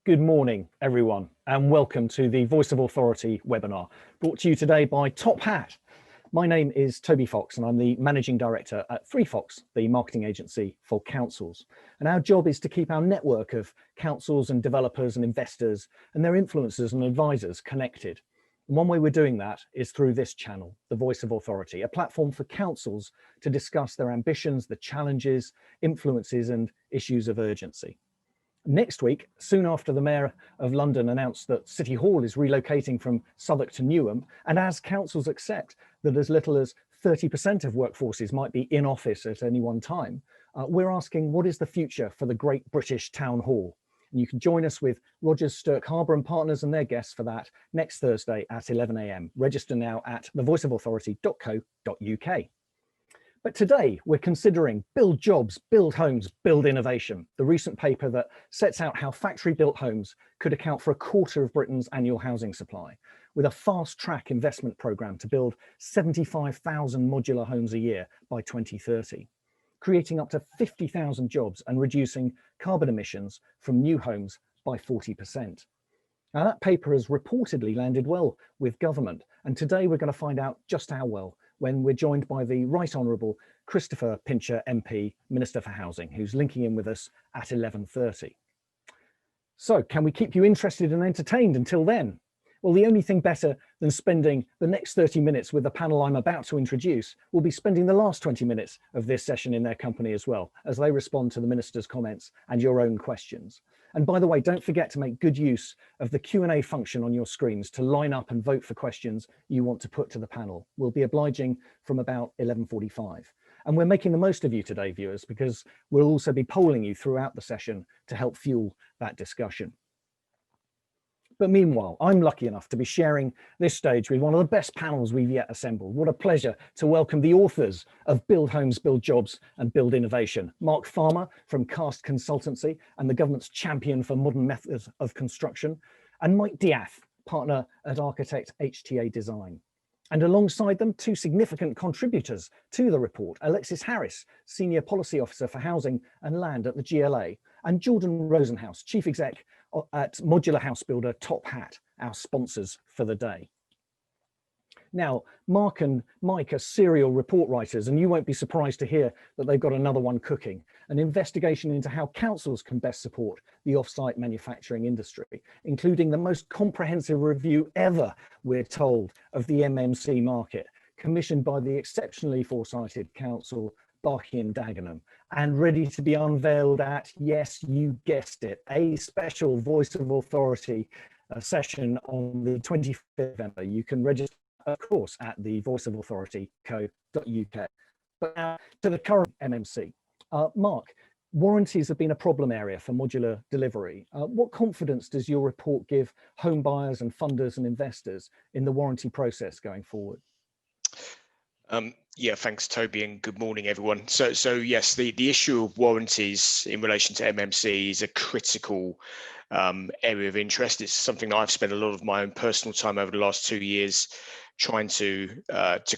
Good morning, everyone, and welcome to the Voice of Authority webinar, brought to you today by TopHat. My name is Toby Fox, and I'm the Managing Director at 3Fox, the marketing agency for councils. And our job is to keep our network of councils and developers and investors and their influencers and advisors connected. And one way we're doing that is through this channel, the Voice of Authority, a platform for councils to discuss their ambitions, the challenges, influences, and issues of urgency. Next week, soon after the Mayor of London announced that City Hall is relocating from Southwark to Newham, and as councils accept that as little as 30% of workforces might be in office at any one time, we're asking, what is the future for the Great British Town Hall? And you can join us with Rogers, Stirk Harbour and Partners and their guests for that next Thursday at 11 AM. Register now at thevoiceofauthority.co.uk. But today we're considering Build Jobs, Build Homes, Build Innovation, the recent paper that sets out how factory-built homes could account for a quarter of Britain's annual housing supply, with a fast-track investment programme to build 75,000 modular homes a year by 2030, creating up to 50,000 jobs and reducing carbon emissions from new homes by 40%. Now, that paper has reportedly landed well with government, and today we're going to find out just how well when we're joined by the Right Honourable Christopher Pincher MP, Minister for Housing, who's linking in with us at 11:30. So can we keep you interested and entertained until then? Well, the only thing better than spending the next 30 minutes with the panel I'm about to introduce will be spending the last 20 minutes of this session in their company as well, as they respond to the Minister's comments and your own questions. And by the way, don't forget to make good use of the Q&A function on your screens to line up and vote for questions you want to put to the panel. We'll be obliging from about 11:45. And we're making the most of you today, viewers, because we'll also be polling you throughout the session to help fuel that discussion. But meanwhile, I'm lucky enough to be sharing this stage with one of the best panels we've yet assembled. What a pleasure to welcome the authors of Build Homes, Build Jobs and Build Innovation. Mark Farmer from Cast Consultancy and the government's champion for modern methods of construction, and Mike Diath, partner at architect HTA Design. And alongside them, two significant contributors to the report, Alexis Harris, Senior Policy Officer for Housing and Land at the GLA, and Jordan Rosenhaus, Chief Exec at modular house builder TopHat, our sponsors for the day. Now, Mark and Mike are serial report writers, and you won't be surprised to hear that they've got another one cooking, an investigation into how councils can best support the off-site manufacturing industry, including the most comprehensive review ever, we're told, of the MMC market, commissioned by the exceptionally foresighted council Barking and Dagenham, and ready to be unveiled at, yes, you guessed it, a special Voice of Authority session on the 25th of November. You can register, of course, at the voiceofauthority.co.uk. But now to the current MMC. Mark, warranties have been a problem area for modular delivery. What confidence does your report give home buyers and funders and investors in the warranty process going forward? Yeah, thanks, Toby, and good morning, everyone. So yes, the issue of warranties in relation to MMC is a critical area of interest. It's something that I've spent a lot of my own personal time over the last 2 years trying to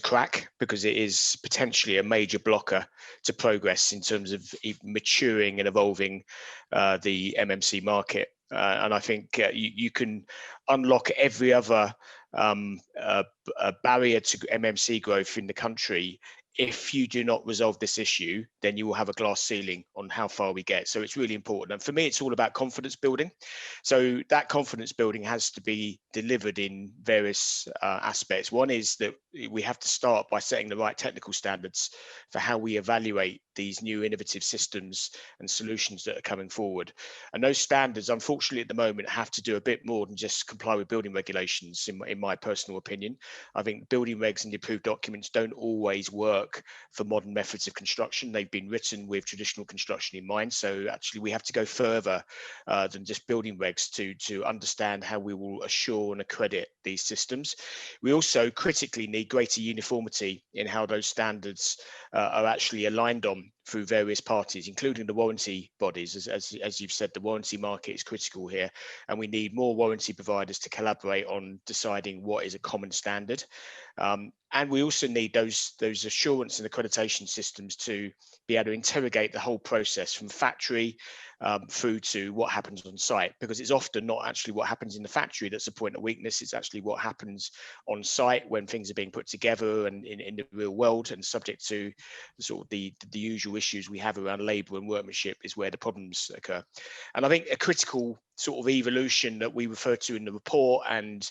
crack, because it is potentially a major blocker to progress in terms of maturing and evolving the MMC market. And I think you can unlock every other a barrier to MMC growth in the country. If you do not resolve this issue, then you will have a glass ceiling on how far we get. So it's really important. And for me, it's all about confidence building. So that confidence building has to be delivered in various aspects. One is that we have to start by setting the right technical standards for how we evaluate these new innovative systems and solutions that are coming forward. And those standards, unfortunately, at the moment, have to do a bit more than just comply with building regulations, in my personal opinion. I think building regs and the approved documents don't always work for modern methods of construction. They've been written with traditional construction in mind. So actually, we have to go further than just building regs to understand how we will assure and accredit these systems. We also critically need greater uniformity in how those standards are actually aligned on through various parties, including the warranty bodies. As you've said, the warranty market is critical here, and we need more warranty providers to collaborate on deciding what is a common standard. And we also need those assurance and accreditation systems to be able to interrogate the whole process from factory through to what happens on site, because it's often not actually what happens in the factory that's a point of weakness. It's actually what happens on site when things are being put together and in the real world, and subject to sort of the usual issues we have around labour and workmanship is where the problems occur. And I think a critical sort of evolution that we refer to in the report, and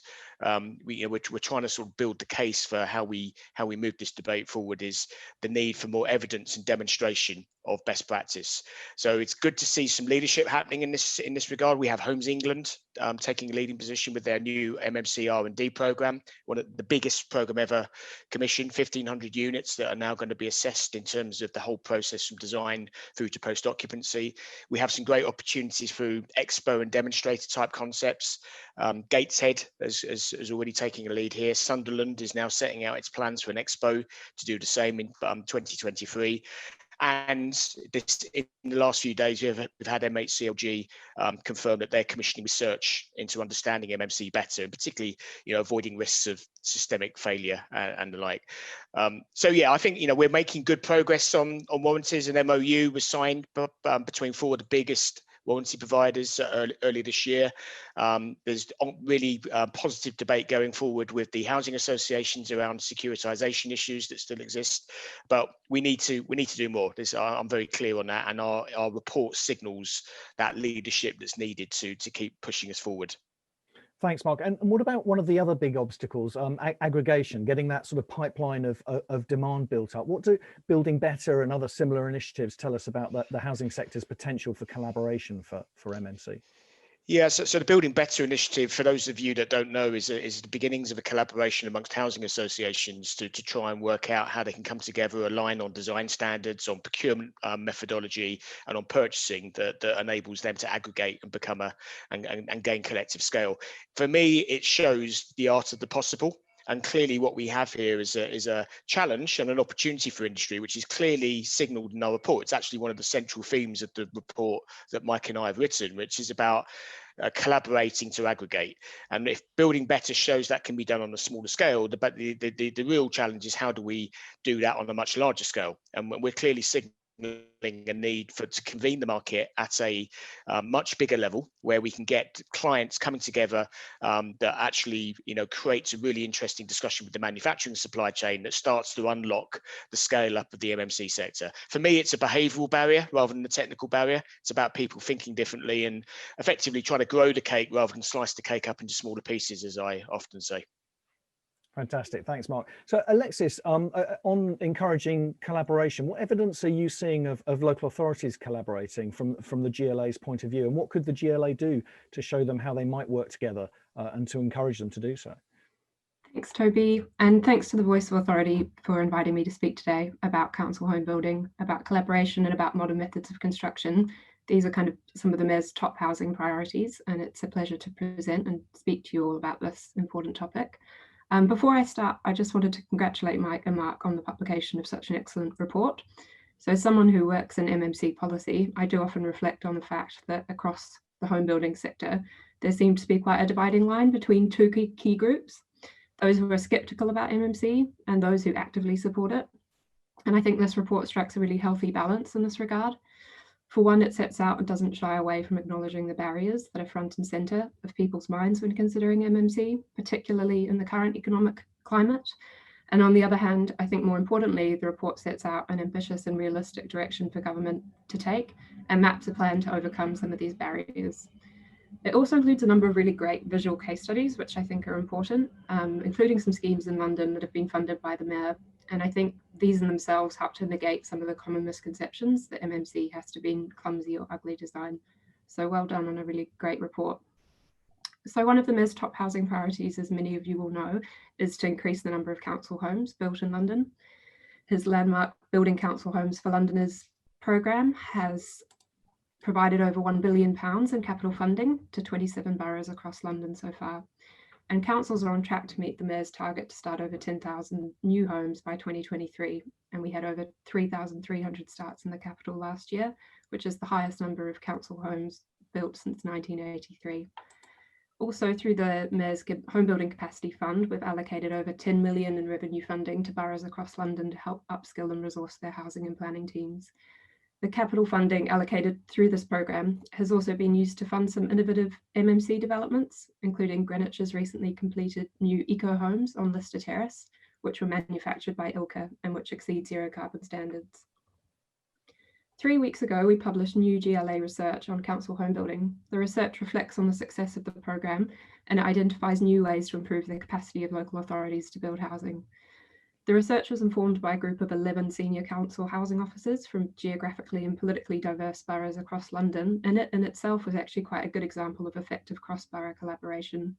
we're trying to sort of build the case for how we move this debate forward, is the need for more evidence and demonstration of best practice. So it's good to see some leadership happening in this regard. We have Homes England taking a leading position with their new MMC R&D program, one of the biggest program ever commissioned, 1,500 units that are now going to be assessed in terms of the whole process from design through to post occupancy. We have some great opportunities through expo and demonstrator type concepts. Gateshead is already taking a lead here. Sunderland is now setting out its plans for an expo to do the same in 2023. And this, in the last few days, we've had MHCLG confirm that they're commissioning research into understanding MMC better, and particularly, avoiding risks of systemic failure and the like. So yeah, I think we're making good progress on warranties. An MOU was signed between four of the biggest warranty providers early this year. There's really positive debate going forward with the housing associations around securitization issues that still exist, but we need to do more. I'm very clear on that, and our report signals that leadership that's needed to keep pushing us forward. Thanks, Mark. And what about one of the other big obstacles, aggregation, getting that sort of pipeline of demand built up? What do Building Better and other similar initiatives tell us about the housing sector's potential for collaboration for MMC? Yeah, so the Building Better initiative, for those of you that don't know, is the beginnings of a collaboration amongst housing associations to try and work out how they can come together, align on design standards, on procurement methodology, and on purchasing that enables them to aggregate and become and gain collective scale. For me, it shows the art of the possible. And clearly what we have here is a challenge and an opportunity for industry, which is clearly signalled in our report. It's actually one of the central themes of the report that Mike and I have written, which is about collaborating to aggregate. And if Building Better shows that can be done on a smaller scale, the real challenge is how do we do that on a much larger scale? And we're clearly signalling a need to convene the market at a much bigger level, where we can get clients coming together that actually creates a really interesting discussion with the manufacturing supply chain that starts to unlock the scale up of the MMC sector. For me, it's a behavioural barrier rather than a technical barrier. It's about people thinking differently and effectively trying to grow the cake rather than slice the cake up into smaller pieces, as I often say. Fantastic, thanks, Mark. So Alexis, on encouraging collaboration, what evidence are you seeing of local authorities collaborating from the GLA's point of view, and what could the GLA do to show them how they might work together and to encourage them to do so? Thanks, Toby, and thanks to the Voice of Authority for inviting me to speak today about council home building, about collaboration and about modern methods of construction. These are kind of some of the Mayor's top housing priorities, and it's a pleasure to present and speak to you all about this important topic. Before I start, I just wanted to congratulate Mike and Mark on the publication of such an excellent report. So as someone who works in MMC policy, I do often reflect on the fact that across the home building sector, there seems to be quite a dividing line between two key groups, those who are sceptical about MMC and those who actively support it. And I think this report strikes a really healthy balance in this regard. For one, it sets out and doesn't shy away from acknowledging the barriers that are front and centre of people's minds when considering MMC, particularly in the current economic climate. And on the other hand, I think more importantly, the report sets out an ambitious and realistic direction for government to take and maps a plan to overcome some of these barriers. It also includes a number of really great visual case studies, which I think are important, including some schemes in London that have been funded by the Mayor. And I think these in themselves help to negate some of the common misconceptions that MMC has to be clumsy or ugly design. So well done on a really great report. So one of the Mayor's top housing priorities, as many of you will know, is to increase the number of council homes built in London. His landmark Building Council Homes for Londoners programme has provided over £1 billion in capital funding to 27 boroughs across London so far. And councils are on track to meet the Mayor's target to start over 10,000 new homes by 2023. And we had over 3,300 starts in the capital last year, which is the highest number of council homes built since 1983. Also, through the Mayor's Home Building Capacity Fund, we've allocated over 10 million in revenue funding to boroughs across London to help upskill and resource their housing and planning teams. The capital funding allocated through this programme has also been used to fund some innovative MMC developments, including Greenwich's recently completed new eco-homes on Lister Terrace, which were manufactured by Ilka and which exceed zero carbon standards. 3 weeks ago, we published new GLA research on council home building. The research reflects on the success of the programme and it identifies new ways to improve the capacity of local authorities to build housing. The research was informed by a group of 11 senior council housing officers from geographically and politically diverse boroughs across London, and it in itself was actually quite a good example of effective cross-borough collaboration.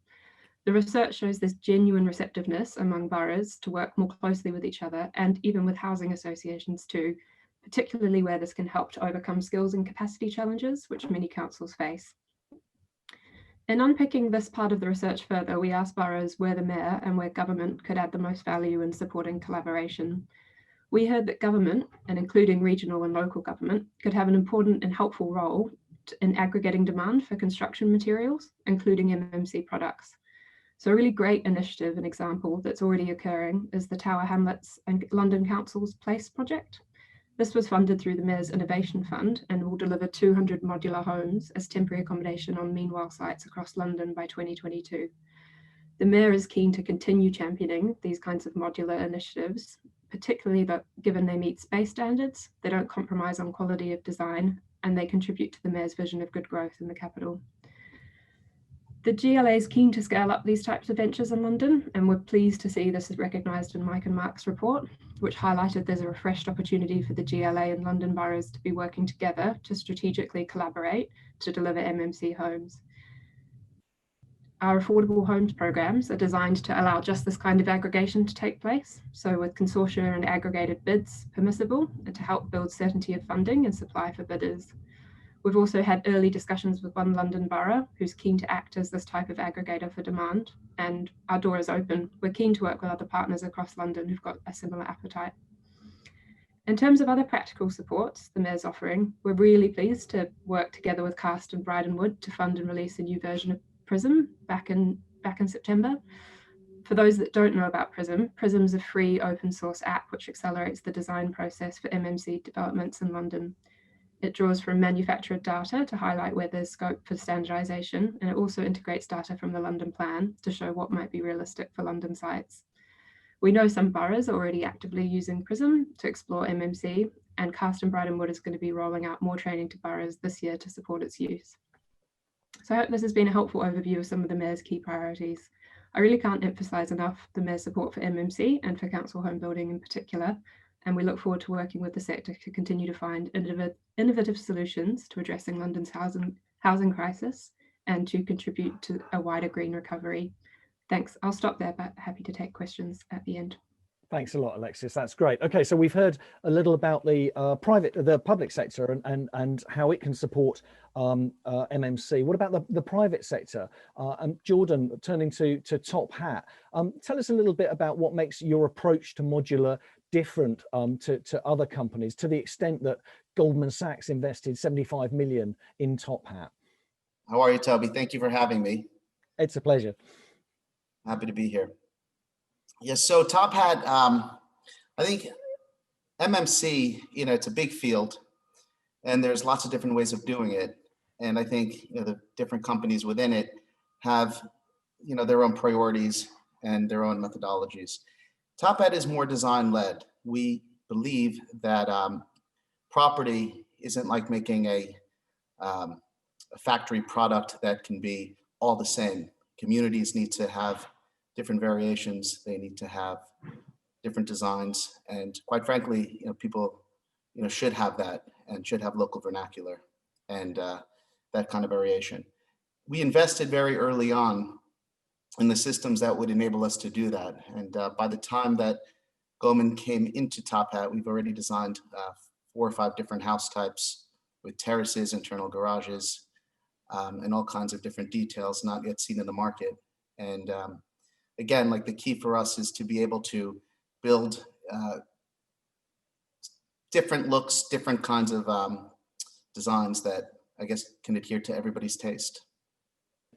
The research shows this genuine receptiveness among boroughs to work more closely with each other and even with housing associations too, particularly where this can help to overcome skills and capacity challenges which many councils face. In unpicking this part of the research further, we asked boroughs where the mayor and where government could add the most value in supporting collaboration. We heard that government, and including regional and local government, could have an important and helpful role in aggregating demand for construction materials, including MMC products. So a really great initiative and example that's already occurring is the Tower Hamlets and London Council's Place project. This was funded through the Mayor's Innovation Fund and will deliver 200 modular homes as temporary accommodation on meanwhile sites across London by 2022. The Mayor is keen to continue championing these kinds of modular initiatives, particularly that given they meet space standards, they don't compromise on quality of design, and they contribute to the Mayor's vision of good growth in the capital. The GLA is keen to scale up these types of ventures in London, and we're pleased to see this is recognised in Mike and Mark's report, which highlighted there's a refreshed opportunity for the GLA and London boroughs to be working together to strategically collaborate to deliver MMC homes. Our affordable homes programs are designed to allow just this kind of aggregation to take place. So with consortia and aggregated bids permissible, and to help build certainty of funding and supply for bidders. We've also had early discussions with one London borough who's keen to act as this type of aggregator for demand, and our door is open. We're keen to work with other partners across London who've got a similar appetite. In terms of other practical supports the Mayor's offering, we're really pleased to work together with Cast and Bryden Wood to fund and release a new version of Prism back in September. For those that don't know about Prism, Prism's a free open source app which accelerates the design process for MMC developments in London. It draws from manufacturer data to highlight where there's scope for standardisation, and it also integrates data from the London plan to show what might be realistic for London sites. We know some boroughs are already actively using Prism to explore MMC, and Cast and Bryden Wood is going to be rolling out more training to boroughs this year to support its use. So I hope this has been a helpful overview of some of the Mayor's key priorities. I really can't emphasise enough the Mayor's support for MMC and for council home building in particular, and we look forward to working with the sector to continue to find innovative solutions to addressing London's housing crisis and to contribute to a wider green recovery. Thanks. I'll stop there, but happy to take questions at the end. Thanks a lot, Alexis. That's great. Okay, so we've heard a little about the public sector and how it can support MMC. What about the private sector? And Jordan, turning to TopHat, tell us a little bit about what makes your approach to modular different to other companies, to the extent that Goldman Sachs invested 75 million in TopHat. How are you, Toby? Thank you for having me. It's a pleasure. Happy to be here. Yes, so TopHat, I think MMC, it's a big field and there's lots of different ways of doing it. And I think, the different companies within it have, their own priorities and their own methodologies. TopHat is more design led. We believe that property isn't like making a factory product that can be all the same. Communities need to have different variations. They need to have different designs, and quite frankly, people, should have that and should have local vernacular and that kind of variation. We invested very early on in the systems that would enable us to do that, and by the time that Goldman came into TopHat, we've already designed 4 or 5 different house types with terraces, internal garages, and all kinds of different details not yet seen in the market. And again, like the key for us is to be able to build different looks, different kinds of designs that I guess can adhere to everybody's taste.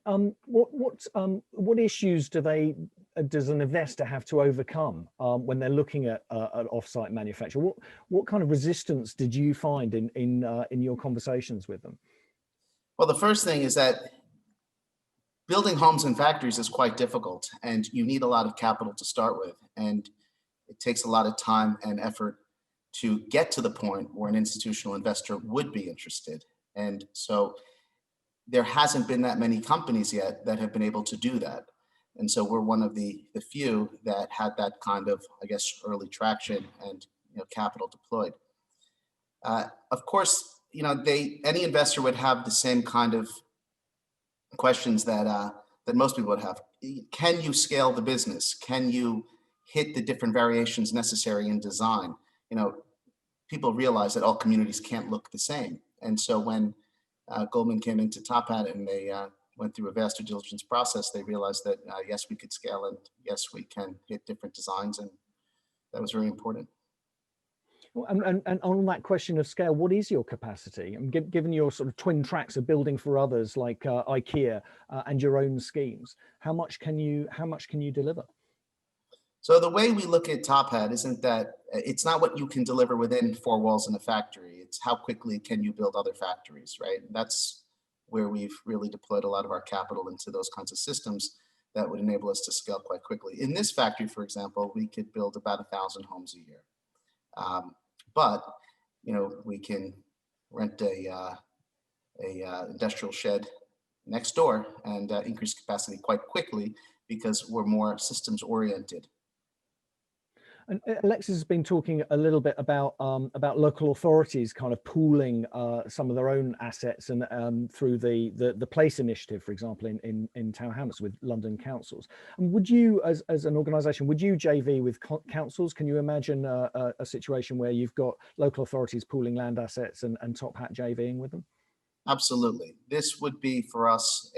What issues do they does an investor have to overcome when they're looking at an off-site manufacture? What kind of resistance did you find in your conversations with them? Well, the first thing is that building homes and factories is quite difficult, and you need a lot of capital to start with, and it takes a lot of time and effort to get to the point where an institutional investor would be interested. And so there hasn't been that many companies yet that have been able to do that. And so we're one of the few that had that kind of, I guess, early traction and capital deployed. Of course, any investor would have the same kind of questions that most people would have. Can you scale the business? Can you hit the different variations necessary in design? People realize that all communities can't look the same. And so when Goldman came into TopHat and they went through a vast due diligence process, they realized that yes, we could scale, and yes, we can hit different designs, and that was very important. And on that question of scale, what is your capacity? And given your sort of twin tracks of building for others like IKEA and your own schemes, how much can you deliver? So the way we look at TopHat isn't that it's not what you can deliver within four walls in a factory. It's how quickly can you build other factories, right? That's where we've really deployed a lot of our capital into those kinds of systems that would enable us to scale quite quickly. In this factory, for example, we could build about 1,000 homes a year. But we can rent a industrial shed next door and increase capacity quite quickly because we're more systems oriented. And Alexis has been talking a little bit about local authorities kind of pooling some of their own assets and through the Place initiative, for example, in Tower Hamlets with London councils. And would you, as an organisation, would you JV with councils? Can you imagine a situation where you've got local authorities pooling land assets and TopHat JVing with them? Absolutely. This would be for us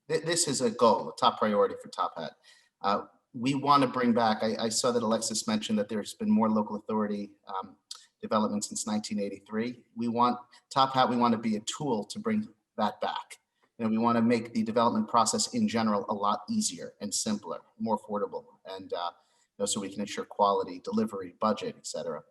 this is a goal, a top priority for TopHat. We want to bring back, I saw that Alexis mentioned that there's been more local authority development since 1983. We want to be a tool to bring that back. We want to make the development process in general a lot easier and simpler, more affordable, and so we can ensure quality, delivery, budget, et cetera.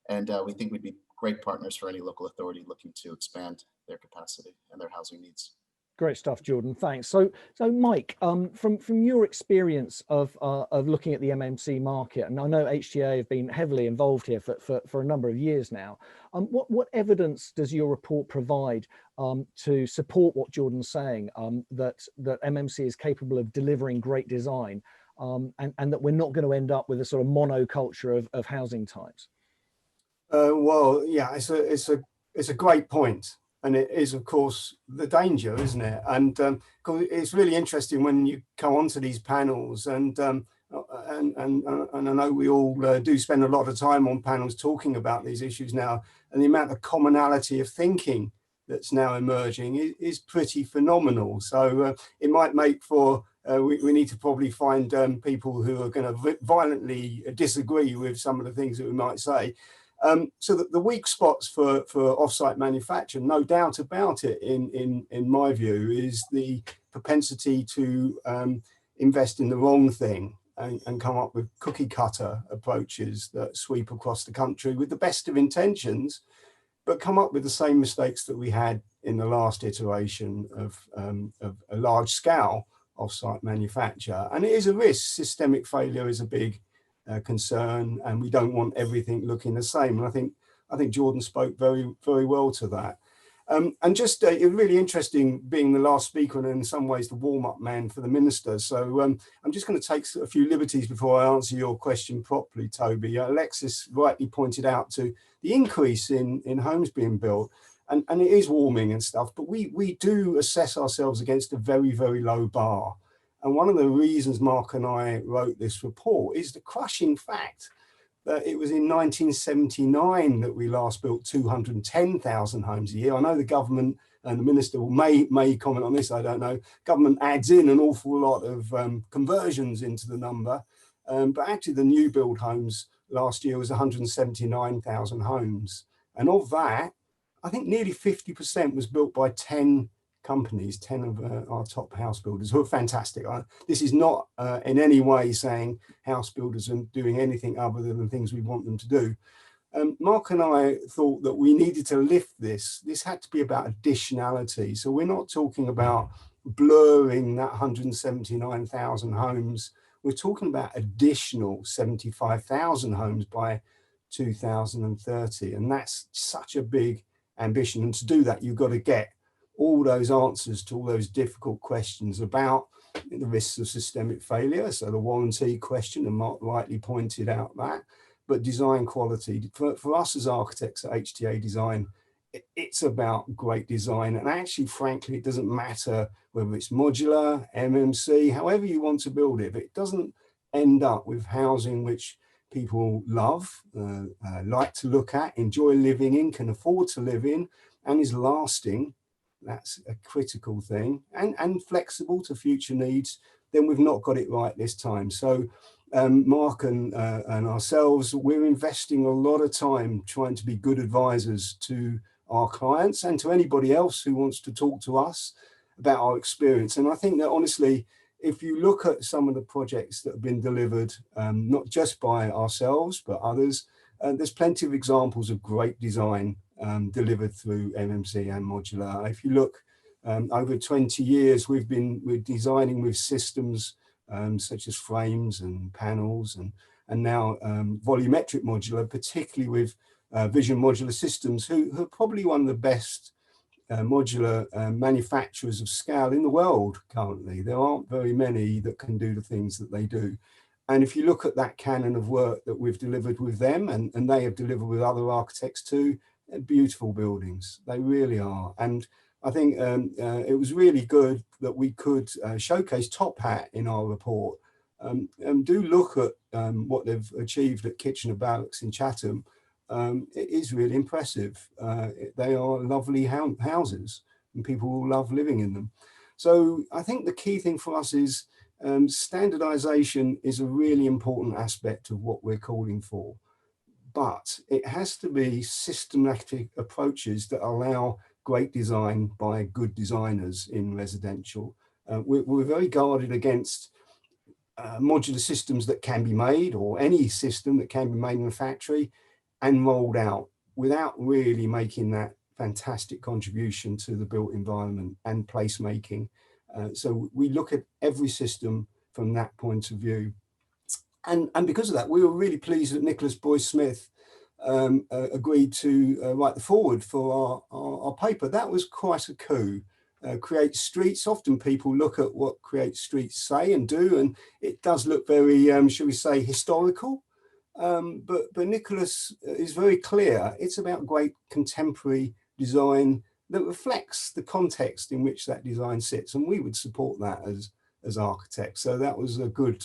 And we think we'd be great partners for any local authority looking to expand their capacity and their housing needs. Great stuff, Jordan. Thanks. So Mike, from your experience of looking at the MMC market, and I know HTA have been heavily involved here for a number of years now. What evidence does your report provide to support what Jordan's saying, that MMC is capable of delivering great design, and that we're not going to end up with a sort of monoculture of housing types? Well, yeah, it's a great point. And it is, of course, the danger, isn't it? And it's really interesting when you come onto these panels, and I know we all do spend a lot of time on panels talking about these issues now, and the amount of commonality of thinking that's now emerging is pretty phenomenal. So it might make for we need to probably find people who are going to violently disagree with some of the things that we might say. So the weak spots for offsite manufacture, no doubt about it, in my view, is the propensity to invest in the wrong thing and come up with cookie cutter approaches that sweep across the country with the best of intentions, but come up with the same mistakes that we had in the last iteration of a large scale offsite manufacture. And it is a risk. Systemic failure is a big concern, and we don't want everything looking the same. And I think Jordan spoke very, very well to that. And just it's really interesting being the last speaker and in some ways the warm-up man for the minister. So I'm just going to take a few liberties before I answer your question properly, Toby. Alexis rightly pointed out to the increase in homes being built, and it is warming and stuff, but we do assess ourselves against a very, very low bar. And one of the reasons Mark and I wrote this report is the crushing fact that it was in 1979 that we last built 210,000 homes a year. I know the government and the minister may comment on this, I don't know. Government adds in an awful lot of conversions into the number, but actually the new build homes last year was 179,000 homes. And of that, I think nearly 50% was built by 10 companies, 10 of our top house builders, who are fantastic. This is not in any way saying house builders are doing anything other than the things we want them to do. Mark and I thought that we needed to lift this. This had to be about additionality. So we're not talking about blurring that 179,000 homes. We're talking about additional 75,000 homes by 2030. And that's such a big ambition. And to do that, you've got to get all those answers to all those difficult questions about the risks of systemic failure. So the warranty question, and Mark rightly pointed out that, but design quality. For us as architects at HTA Design, it's about great design. And actually, frankly, it doesn't matter whether it's modular, MMC, however you want to build it. If it doesn't end up with housing which people love, like to look at, enjoy living in, can afford to live in, and is lasting, that's a critical thing, and flexible to future needs, then we've not got it right this time. So Mark and ourselves, we're investing a lot of time trying to be good advisors to our clients and to anybody else who wants to talk to us about our experience. And I think that honestly, if you look at some of the projects that have been delivered, not just by ourselves, but others, there's plenty of examples of great design delivered through MMC and modular. If you look over 20 years, we're designing with systems such as frames and panels and now volumetric modular, particularly with Vision Modular Systems, who are probably one of the best modular manufacturers of scale in the world currently. There aren't very many that can do the things that they do. And if you look at that canon of work that we've delivered with them, and they have delivered with other architects too, beautiful buildings, they really are. And I think it was really good that we could showcase TopHat in our report. Do look at what they've achieved at Kitchener Barracks in Chatham. It is really impressive. They are lovely houses and people will love living in them. So I think the key thing for us is standardization is a really important aspect of what we're calling for, but it has to be systematic approaches that allow great design by good designers in residential. We're very guarded against modular systems that can be made, or any system that can be made in a factory and rolled out without really making that fantastic contribution to the built environment and placemaking. So we look at every system from that point of view. And because of that, we were really pleased that Nicholas Boyce-Smith agreed to write the foreword for our paper. That was quite a coup. Create Streets, often people look at what Create Streets say and do, and it does look very, shall we say, historical. But Nicholas is very clear. It's about great contemporary design that reflects the context in which that design sits, and we would support that as architects. So that was a good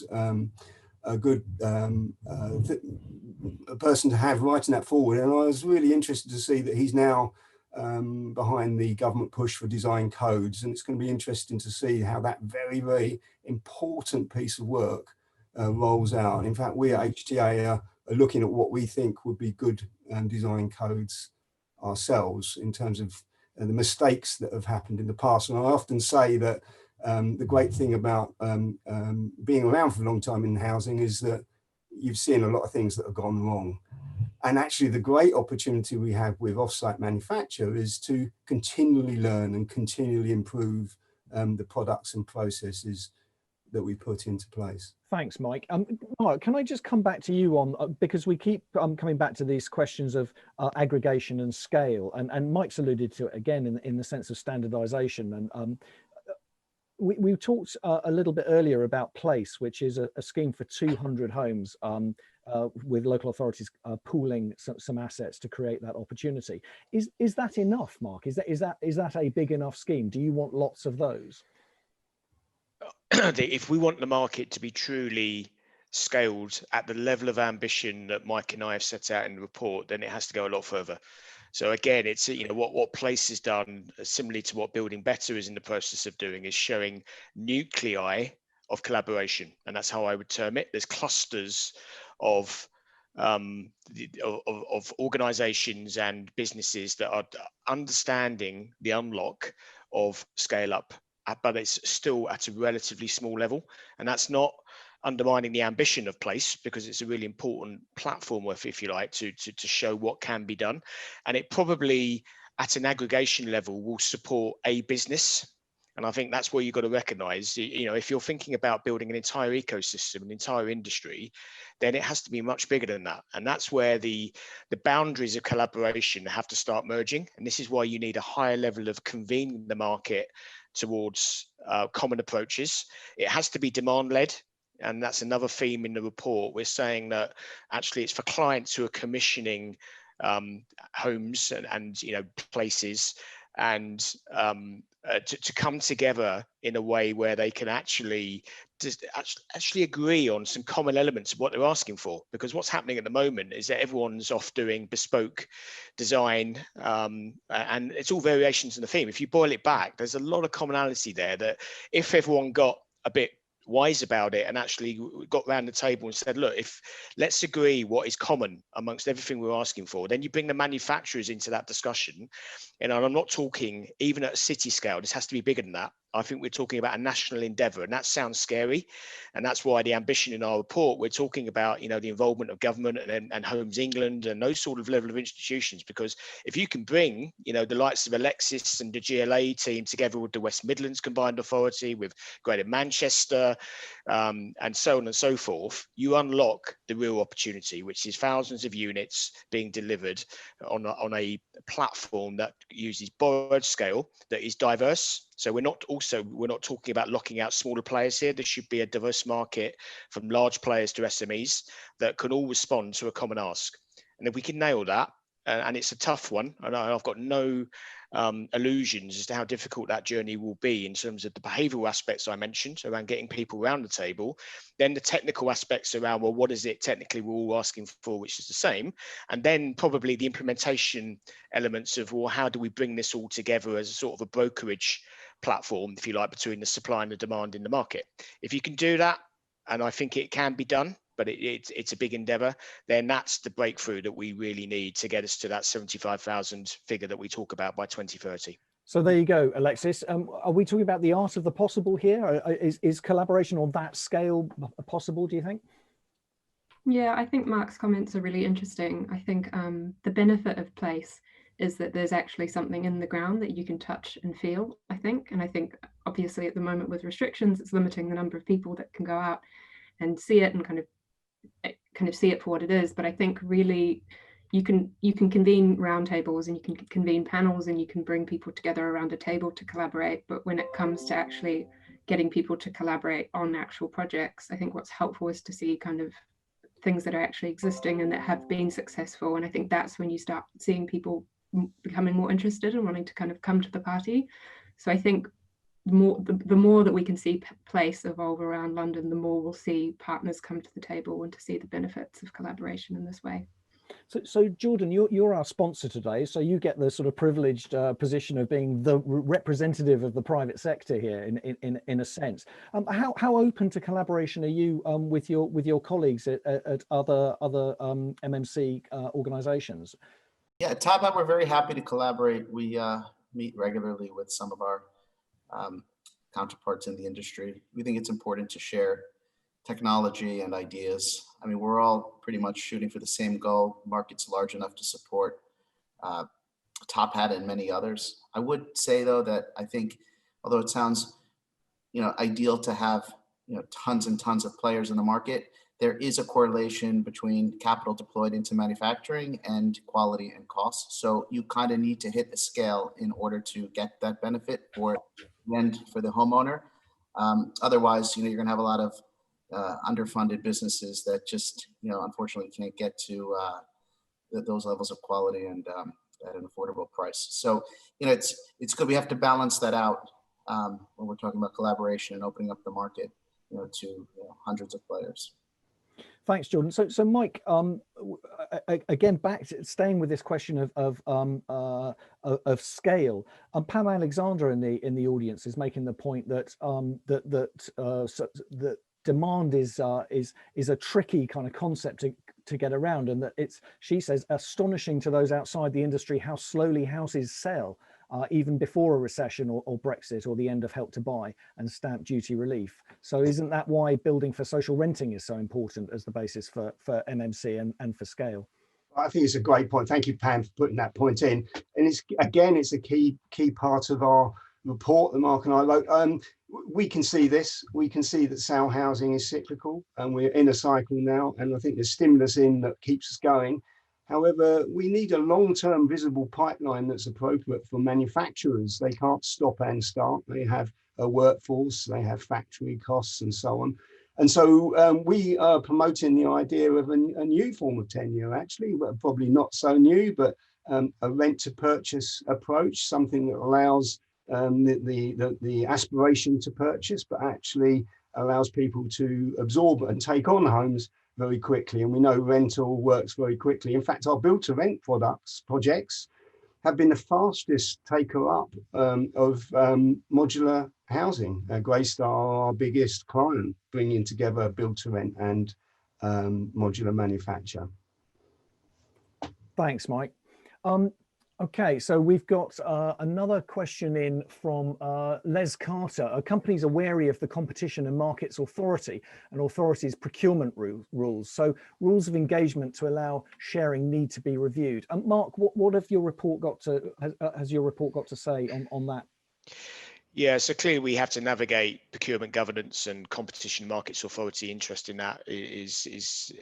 person to have writing that forward. And I was really interested to see that he's now behind the government push for design codes, and it's going to be interesting to see how that very, very important piece of work rolls out. In fact, we at HTA are looking at what we think would be good design codes ourselves in terms of the mistakes that have happened in the past. And I often say that the great thing about being around for a long time in housing is that you've seen a lot of things that have gone wrong. And actually the great opportunity we have with offsite manufacture is to continually learn and continually improve the products and processes that we put into place. Thanks, Mike. Mark, can I just come back to you on, because we keep coming back to these questions of aggregation and scale, and Mike's alluded to it again in the sense of standardization. And we talked a little bit earlier about PLACE, which is a scheme for 200 homes with local authorities pooling some assets to create that opportunity. Is that enough, Mark? Is that a big enough scheme? Do you want lots of those? If we want the market to be truly scaled at the level of ambition that Mike and I have set out in the report, then it has to go a lot further. So again, it's, you know, what PLACE has done, similarly to what Building Better is in the process of doing, is showing nuclei of collaboration, and that's how I would term it. There's clusters of organizations and businesses that are understanding the unlock of scale up, but it's still at a relatively small level. And that's not undermining the ambition of Place, because it's a really important platform, if you like, to show what can be done. And it probably at an aggregation level will support a business. And I think that's where you've got to recognize, if you're thinking about building an entire ecosystem, an entire industry, then it has to be much bigger than that. And that's where the boundaries of collaboration have to start merging. And this is why you need a higher level of convening the market towards common approaches. It has to be demand led. And that's another theme in the report. We're saying that actually it's for clients who are commissioning homes and places, and to come together in a way where they can actually agree on some common elements of what they're asking for. Because what's happening at the moment is that everyone's off doing bespoke design, and it's all variations in the theme. If you boil it back, there's a lot of commonality there that if everyone got a bit wise about it and actually got around the table and said, look, let's agree what is common amongst everything we're asking for, then you bring the manufacturers into that discussion. And I'm not talking even at a city scale, this has to be bigger than that. I think we're talking about a national endeavor, and that sounds scary. And that's why the ambition in our report, we're talking about, the involvement of government and Homes England and those sort of level of institutions. Because if you can bring, the likes of Alexis and the GLA team together with the West Midlands Combined Authority, with Greater Manchester, and so on and so forth, you unlock the real opportunity, which is thousands of units being delivered on a platform that uses borrowed scale, that is diverse. So we're not talking about locking out smaller players here. There should be a diverse market from large players to SMEs that can all respond to a common ask. And if we can nail that, and it's a tough one, and I've got no illusions as to how difficult that journey will be in terms of the behavioural aspects I mentioned around getting people around the table, then the technical aspects around, well, what is it technically we're all asking for, which is the same, and then probably the implementation elements of, well, how do we bring this all together as a sort of a brokerage platform, if you like, between the supply and the demand in the market. If you can do that, and I think it can be done, but it's a big endeavor, then that's the breakthrough that we really need to get us to that 75,000 figure that we talk about by 2030. So there you go, Alexis. Are we talking about the art of the possible here? Is collaboration on that scale possible, do you think? Yeah, I think Mark's comments are really interesting. I think the benefit of Place is that there's actually something in the ground that you can touch and feel, I think. And I think obviously at the moment with restrictions, it's limiting the number of people that can go out and see it and kind of see it for what it is. But I think really you can convene roundtables and you can convene panels and you can bring people together around a table to collaborate. But when it comes to actually getting people to collaborate on actual projects, I think what's helpful is to see kind of things that are actually existing and that have been successful. And I think that's when you start seeing people becoming more interested and wanting to kind of come to the party. So I think the more that we can see Place evolve around London, the more we'll see partners come to the table and to see the benefits of collaboration in this way. So Jordan, you're our sponsor today, so you get the sort of privileged position of being the representative of the private sector here, in a sense. How open to collaboration are you with your colleagues at other MMC organisations? Yeah, at TopHat, we're very happy to collaborate. We meet regularly with some of our counterparts in the industry. We think it's important to share technology and ideas. I mean, we're all pretty much shooting for the same goal. Market's large enough to support TopHat and many others. I would say though that I think, although it sounds, ideal to have, tons and tons of players in the market, there is a correlation between capital deployed into manufacturing and quality and cost. So you kind of need to hit a scale in order to get that benefit for the homeowner. Otherwise, you're going to have a lot of underfunded businesses that just, unfortunately can't get to those levels of quality and at an affordable price. So, it's good. We have to balance that out when we're talking about collaboration and opening up the market, to hundreds of players. Thanks, Jordan. So Mike, again, staying with this question of scale. Pam Alexander in the audience is making the point that that demand is a tricky kind of concept to get around, and that she says, astonishing to those outside the industry how slowly houses sell. even before a recession or Brexit or the end of Help to Buy and stamp duty relief. So isn't that why building for social renting is so important as the basis for MMC and for scale? I think it's a great point. Thank you, Pam, for putting that point in. And it's a key part of our report that Mark and I wrote. We can see this. We can see that sale housing is cyclical, and we're in a cycle now. And I think there's stimulus in that keeps us going. However, we need a long-term visible pipeline that's appropriate for manufacturers. They can't stop and start. They have a workforce, they have factory costs and so on. And so we are promoting the idea of a new form of tenure, actually, but probably not so new, but a rent to purchase approach, something that allows the aspiration to purchase, but actually allows people to absorb and take on homes very quickly. And we know rental works very quickly. In fact, our build to rent projects have been the fastest taker up of modular housing. Greystar, our biggest client, bringing together build to rent and modular manufacture. Thanks, Mike. Okay, so we've got another question in from Les Carter. Companies are wary of the Competition and Markets Authority and authorities' procurement rules. So rules of engagement to allow sharing need to be reviewed. Mark, what have your report got to has your report got to say on that? Yeah, so clearly we have to navigate procurement governance, and Competition Markets Authority interest in that is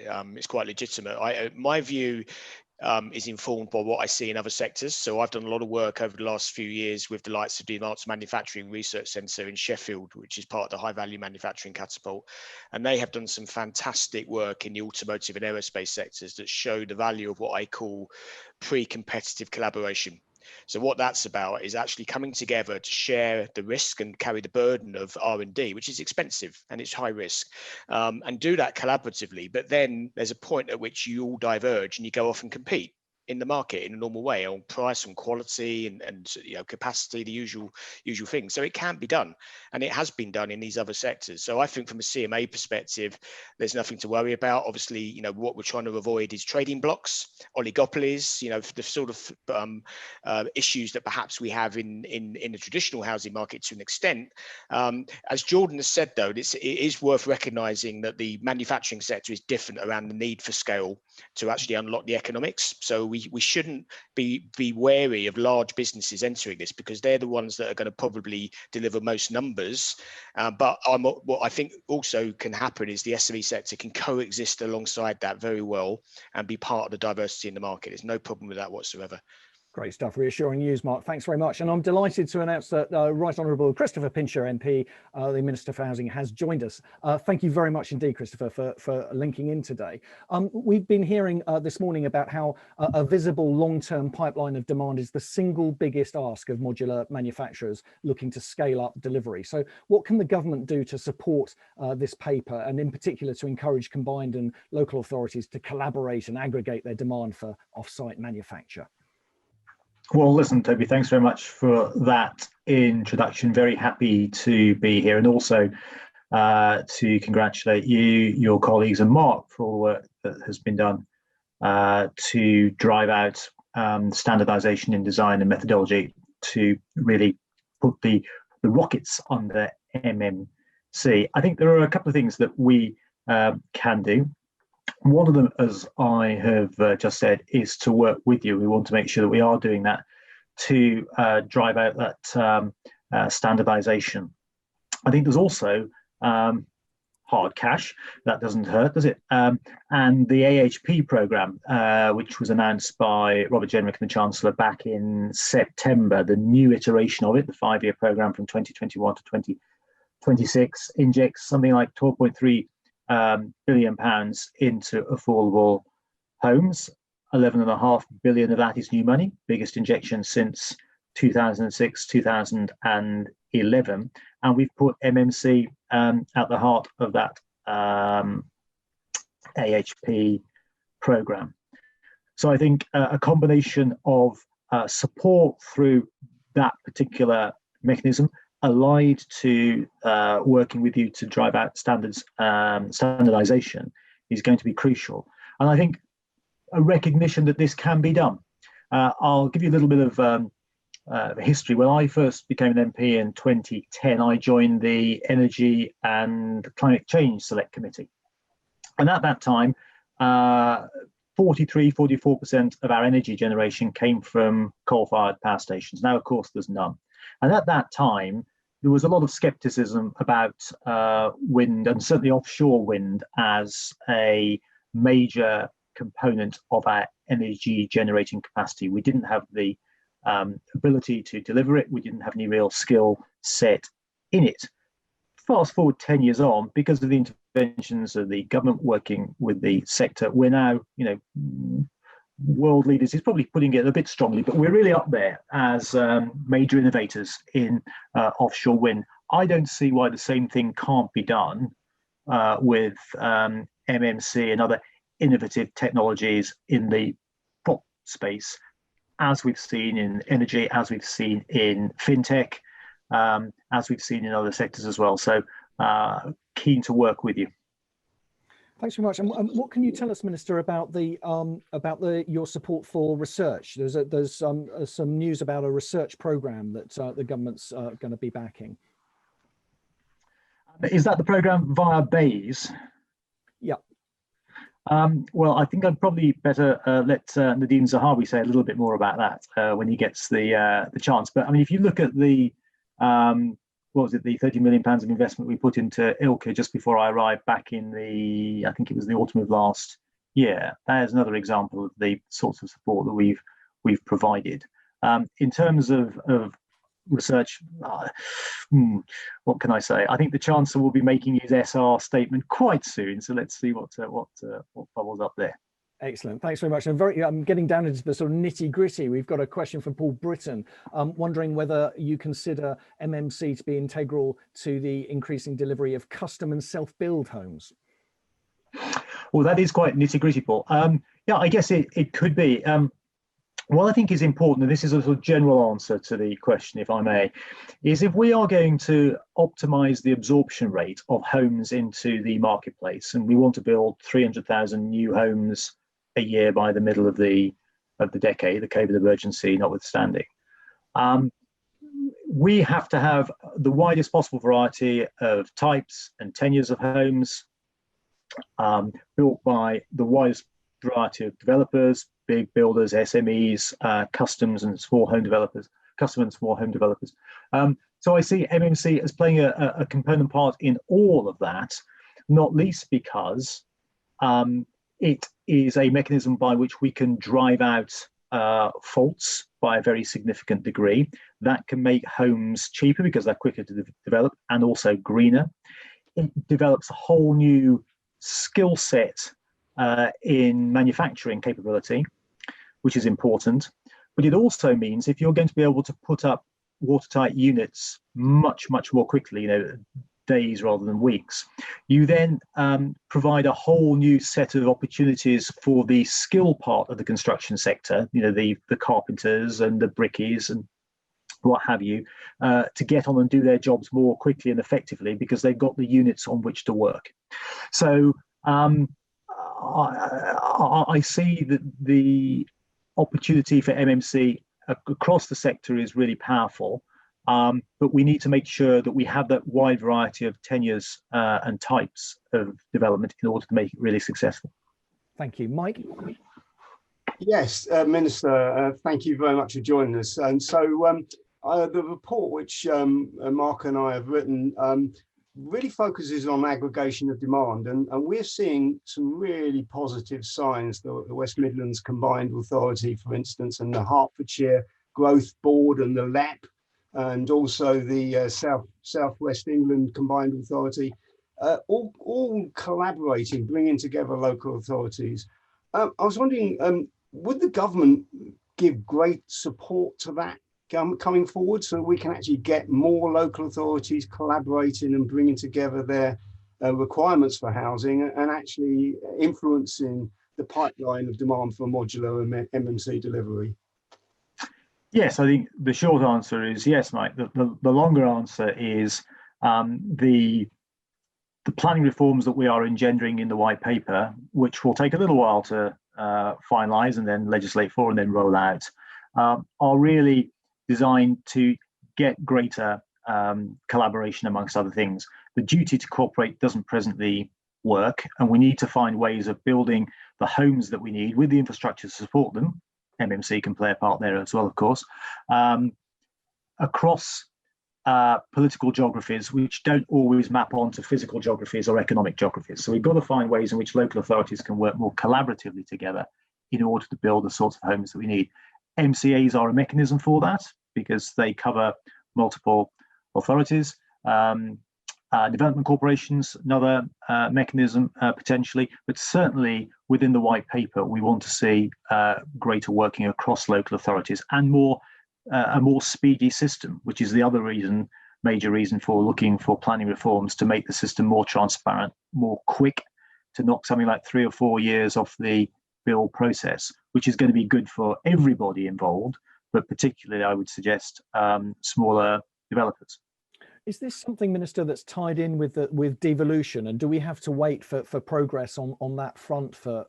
quite legitimate. My view is informed by what I see in other sectors. So I've done a lot of work over the last few years with the likes of the Advanced Manufacturing Research Centre in Sheffield, which is part of the High Value Manufacturing Catapult. And they have done some fantastic work in the automotive and aerospace sectors that show the value of what I call pre-competitive collaboration. So what that's about is actually coming together to share the risk and carry the burden of R&D, which is expensive and it's high risk, and do that collaboratively. But then there's a point at which you all diverge and you go off and compete in the market in a normal way on price and quality and capacity, the usual things. So it can be done, and it has been done in these other sectors. So I think from a CMA perspective, there's nothing to worry about. Obviously, what we're trying to avoid is trading blocks, oligopolies, the sort of issues that perhaps we have in the traditional housing market to an extent. As Jordan has said, though, it is worth recognizing that the manufacturing sector is different around the need for scale to actually unlock the economics. So we shouldn't be wary of large businesses entering this, because they're the ones that are going to probably deliver most numbers. But what I think also can happen is the SME sector can coexist alongside that very well and be part of the diversity in the market. There's no problem with that whatsoever. Great stuff, reassuring news, Mark. Thanks very much. And I'm delighted to announce that Right Honourable Christopher Pincher MP, the Minister for Housing, has joined us. Thank you very much indeed, Christopher, for linking in today. We've been hearing this morning about how a visible long-term pipeline of demand is the single biggest ask of modular manufacturers looking to scale up delivery. So what can the government do to support this paper, and in particular to encourage combined and local authorities to collaborate and aggregate their demand for off-site manufacture? Well, listen, Toby, thanks very much for that introduction. Very happy to be here, and also to congratulate you, your colleagues, and Mark for all the work that has been done to drive out standardization in design and methodology to really put the rockets on the MMC. I think there are a couple of things that we can do. One of them, as I have just said, is to work with you. We want to make sure that we are doing that to drive out that standardization. I think there's also hard cash. That doesn't hurt, does it? And the AHP programme, which was announced by Robert Jenrick and the Chancellor back in September, the new iteration of it, the 5-year programme from 2021 to 2026, injects something like £12.3 billion into affordable homes. 11.5 billion of that is new money, biggest injection since 2006, 2011, and we've put MMC at the heart of that AHP program. So I think a combination of support through that particular mechanism, allied to working with you to drive out standardization, is going to be crucial. And I think a recognition that this can be done. I'll give you a little bit of history. When I first became an MP in 2010, I joined the Energy and Climate Change Select Committee. And at that time, 44% of our energy generation came from coal-fired power stations. Now, of course, there's none. And at that time, there was a lot of skepticism about wind, and certainly offshore wind, as a major component of our energy generating capacity. We didn't have the ability to deliver it. We didn't have any real skill set in it. Fast forward 10 years on, because of the interventions of the government working with the sector, we're now, world leaders is probably putting it a bit strongly, but we're really up there as major innovators in offshore wind. I don't see why the same thing can't be done with MMC and other innovative technologies in the prop space, as we've seen in energy, as we've seen in fintech, as we've seen in other sectors as well. So keen to work with you. Thanks very much. And what can you tell us, Minister, about your support for research? There's some news about a research programme that the government's going to be backing. Is that the programme via BEIS? Yeah. Well, I think I'd probably better let Nadine Zahawi say a little bit more about that when he gets the chance. But I mean, if you look at the what was it, the £30 million of investment we put into ILCA just before I arrived back in I think it was the autumn of last year, that is another example of the sorts of support that we've provided. In terms of research, what can I say? I think the Chancellor will be making his SR statement quite soon, so let's see what bubbles up there. Excellent, thanks very much. And I'm getting down into the sort of nitty gritty. We've got a question from Paul Britton, wondering whether you consider MMC to be integral to the increasing delivery of custom and self-build homes. Well, that is quite nitty gritty, Paul. Yeah, I guess it could be. What I think is important, and this is a sort of general answer to the question, if I may, is if we are going to optimize the absorption rate of homes into the marketplace, and we want to build 300,000 new homes a year by the middle of the decade, the COVID emergency notwithstanding, we have to have the widest possible variety of types and tenures of homes built by the widest variety of developers, big builders, SMEs, custom and small home developers. So I see MMC as playing a component part in all of that, not least because it is a mechanism by which we can drive out faults by a very significant degree. That can make homes cheaper because they're quicker to develop and also greener. It develops a whole new skill set in manufacturing capability, which is important. But it also means if you're going to be able to put up watertight units much more quickly, days rather than weeks, you then provide a whole new set of opportunities for the skill part of the construction sector, the carpenters and the brickies and what have you, to get on and do their jobs more quickly and effectively because they've got the units on which to work. So I see that the opportunity for MMC across the sector is really powerful, but we need to make sure that we have that wide variety of tenures and types of development in order to make it really successful. Thank you. Mike? Yes, Minister, thank you very much for joining us. And so the report which Mark and I have written really focuses on aggregation of demand, and we're seeing some really positive signs. The West Midlands Combined Authority, for instance, and the Hertfordshire Growth Board and the LAP, and also the Southwest England Combined Authority, all collaborating, bringing together local authorities. I was wondering, would the government give great support to that coming forward, so we can actually get more local authorities collaborating and bringing together their requirements for housing and actually influencing the pipeline of demand for modular and MMC delivery? Yes, I think the short answer is yes, Mike. The longer answer is the planning reforms that we are engendering in the white paper, which will take a little while to finalise and then legislate for and then roll out, are really designed to get greater collaboration amongst other things. The duty to cooperate doesn't presently work, and we need to find ways of building the homes that we need with the infrastructure to support them. MMC can play a part there as well, of course, across political geographies, which don't always map onto physical geographies or economic geographies. So we've got to find ways in which local authorities can work more collaboratively together in order to build the sorts of homes that we need. MCAs are a mechanism for that because they cover multiple authorities. Development corporations, another mechanism potentially, but certainly within the white paper, we want to see greater working across local authorities and a more speedy system, which is the other major reason for looking for planning reforms, to make the system more transparent, more quick, to knock something like 3 or 4 years off the bill process, which is going to be good for everybody involved, but particularly I would suggest smaller developers. Is this something, Minister, that's tied in with devolution, and do we have to wait for progress on that front for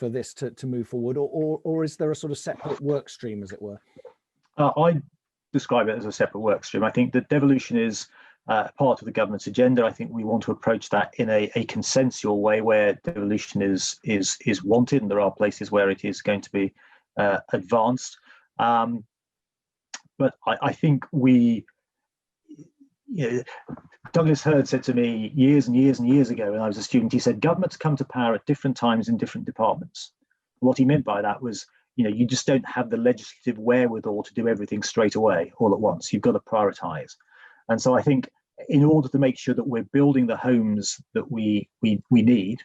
this to move forward, or is there a sort of separate work stream, as it were? I describe it as a separate work stream. I think that devolution is part of the government's agenda. I think we want to approach that in a consensual way, where devolution is wanted, and there are places where it is going to be advanced. But I think Douglas Hurd said to me years and years and years ago when I was a student, he said, governments come to power at different times in different departments. What he meant by that was, you just don't have the legislative wherewithal to do everything straight away, all at once. You've got to prioritize. And so I think in order to make sure that we're building the homes that we need,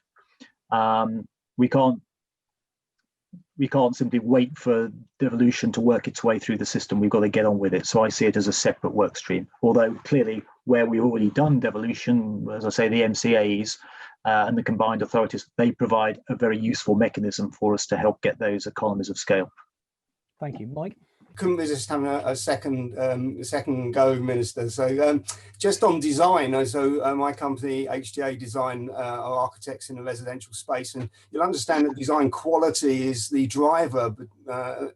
we can't simply wait for devolution to work its way through the system. We've got to get on with it. So I see it as a separate work stream. Although clearly where we've already done devolution, as I say, the MCAs and the combined authorities, they provide a very useful mechanism for us to help get those economies of scale. Thank you. Mike? Couldn't resist having a second go, Minister. So just on design, so my company HDA Design are architects in the residential space, and you'll understand that design quality is the driver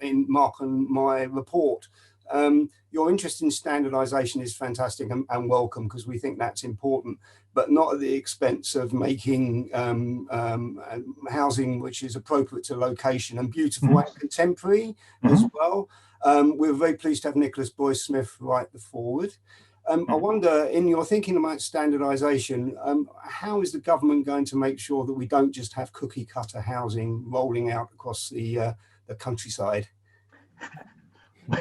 in Mark and my report. Your interest in standardization is fantastic and welcome, because we think that's important, but not at the expense of making housing which is appropriate to location and beautiful and contemporary as well. We're very pleased to have Nicholas Boyce-Smith write the foreword. I wonder, in your thinking about standardization, how is the government going to make sure that we don't just have cookie cutter housing rolling out across the countryside?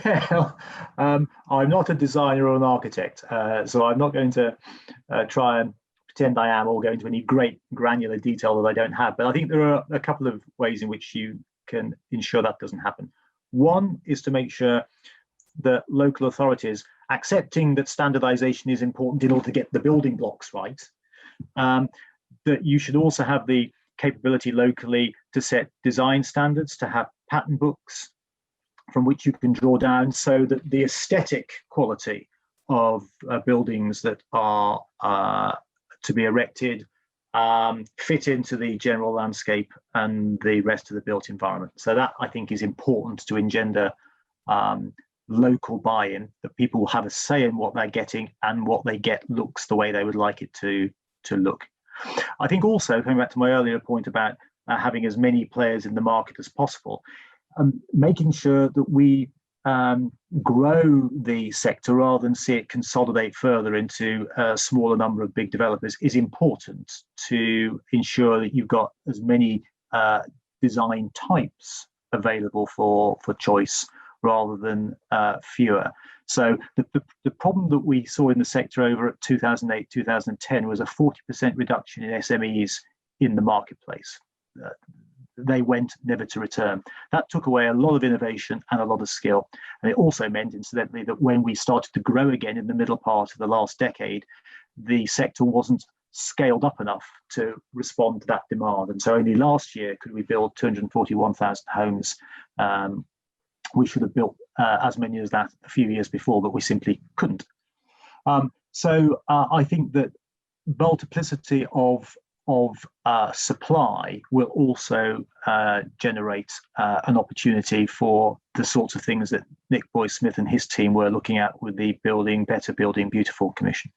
Well, I'm not a designer or an architect, so I'm not going to try and pretend I am, or go into any great granular detail that I don't have. But I think there are a couple of ways in which you can ensure that doesn't happen. One is to make sure that local authorities, accepting that standardization is important in order to get the building blocks right, that you should also have the capability locally to set design standards, to have pattern books from which you can draw down, so that the aesthetic quality of buildings that are to be erected fit into the general landscape and the rest of the built environment. So that, I think, is important to engender local buy-in, that people will have a say in what they're getting, and what they get looks the way they would like it to look. I think also, coming back to my earlier point about having as many players in the market as possible, making sure that we grow the sector rather than see it consolidate further into a smaller number of big developers is important, to ensure that you've got as many design types available for choice rather than fewer. So the problem that we saw in the sector over at 2008, 2010 was a 40% reduction in SMEs in the marketplace. They went never to return. That took away a lot of innovation and a lot of skill. And it also meant, incidentally, that when we started to grow again in the middle part of the last decade, the sector wasn't scaled up enough to respond to that demand. And so only last year could we build 241,000 homes. We should have built as many as that a few years before, but we simply couldn't. So I think that multiplicity of of supply will also generate an opportunity for the sorts of things that Nick Boyce-Smith and his team were looking at with the Building Better, Building Beautiful Commission.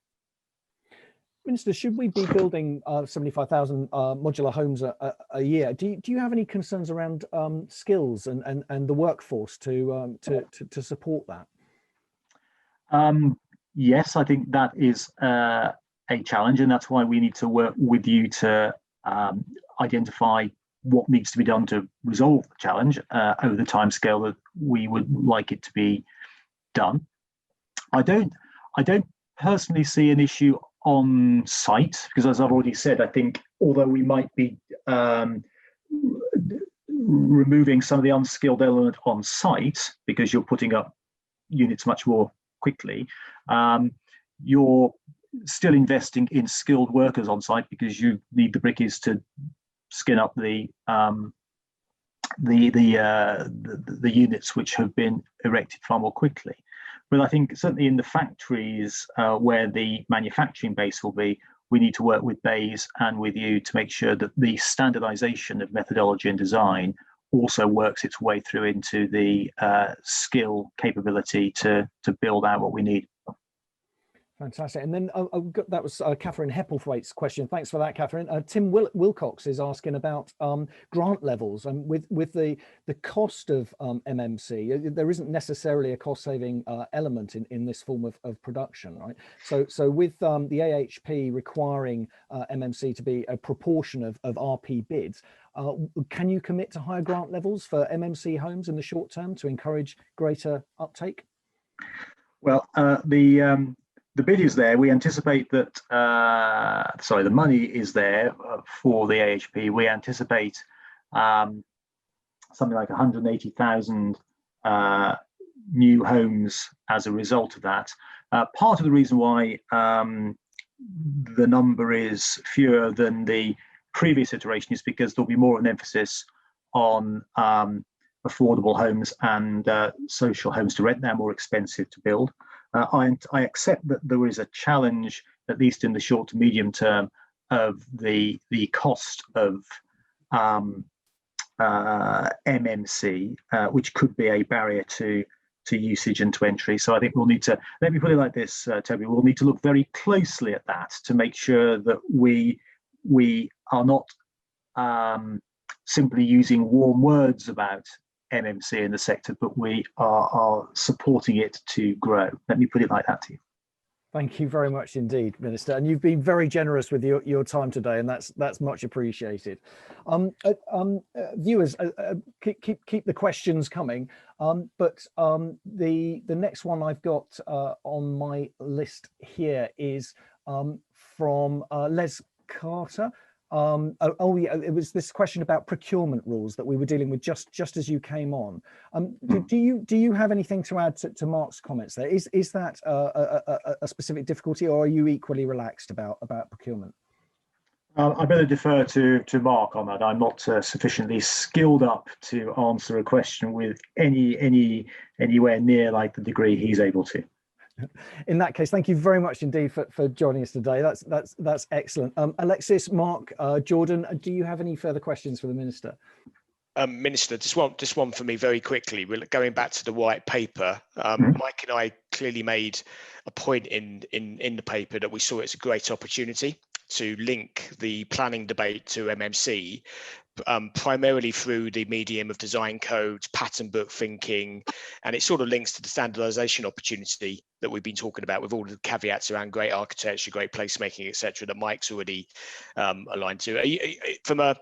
Minister, should we be building 75,000 modular homes a year? Do you have any concerns around skills and the workforce to support that? Yes, I think that is a challenge, and that's why we need to work with you to identify what needs to be done to resolve the challenge over the timescale that we would like it to be done. I don't personally see an issue on site, because as I've already said, I think although we might be removing some of the unskilled element on site because you're putting up units much more quickly, you're still investing in skilled workers on site because you need the brickies to skin up the units which have been erected far more quickly. But I think certainly in the factories where the manufacturing base will be, we need to work with BEIS and with you to make sure that the standardization of methodology and design also works its way through into the skill capability to build out what we need. Fantastic. And then that was Catherine Heppelthwaite's question. Thanks for that, Catherine. Tim Wilcox is asking about grant levels, and with the cost of MMC, there isn't necessarily a cost-saving element in this form of production, right? So with the AHP requiring MMC to be a proportion of RP bids, can you commit to higher grant levels for MMC homes in the short term to encourage greater uptake? Well, the bid is there. We anticipate that, the money is there for the AHP. We anticipate something like 180,000 new homes as a result of that. Part of the reason why the number is fewer than the previous iteration is because there'll be more of an emphasis on affordable homes and social homes to rent. They're more expensive to build. I accept that there is a challenge, at least in the short to medium term, of the cost of MMC, which could be a barrier to usage and to entry. So I think we'll need to, let me put it like this, Toby, we'll need to look very closely at that to make sure that we are not simply using warm words about MMC in the sector, but we are supporting it to grow. Let me put it like that to you. Thank you very much indeed, Minister, and you've been very generous with your time today, and that's much appreciated. Viewers, keep the questions coming, but the next one I've got on my list here is from Les Carter. It was this question about procurement rules that we were dealing with just as you came on. Do you have anything to add to Mark's comments there? Is that a specific difficulty, or are you equally relaxed about procurement? I better defer to Mark on that. I'm not sufficiently skilled up to answer a question with anywhere near like the degree he's able to. In that case, thank you very much indeed for joining us today. That's excellent. Alexis, Mark, Jordan, do you have any further questions for the Minister? Minister, just one for me very quickly. We're going back to the white paper. Mike and I clearly made a point in the paper that we saw it as a great opportunity to link the planning debate to MMC, primarily through the medium of design codes, pattern book thinking, and it sort of links to the standardization opportunity that we've been talking about with all the caveats around great architecture, great placemaking, etc., that Mike's already aligned to. From a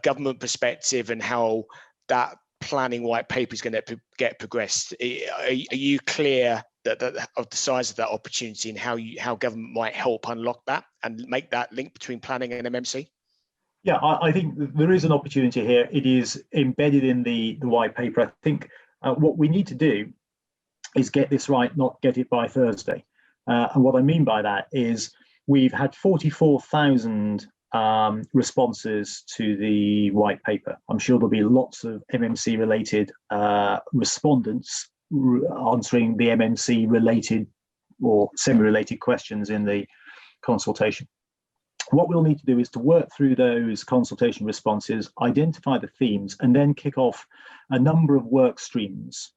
government perspective and how that planning white paper is going to get progressed, are you clear that of the size of that opportunity and how government might help unlock that and make that link between planning and MMC? Yeah, I think there is an opportunity here. It is embedded in the white paper. I think what we need to do is get this right, not get it by Thursday. And what I mean by that is we've had 44,000 responses to the white paper. I'm sure there'll be lots of MMC related respondents answering the MMC related or semi-related questions in the consultation. what we'll need to do is to work through those consultation responses, identify the themes, and then kick off a number of work streams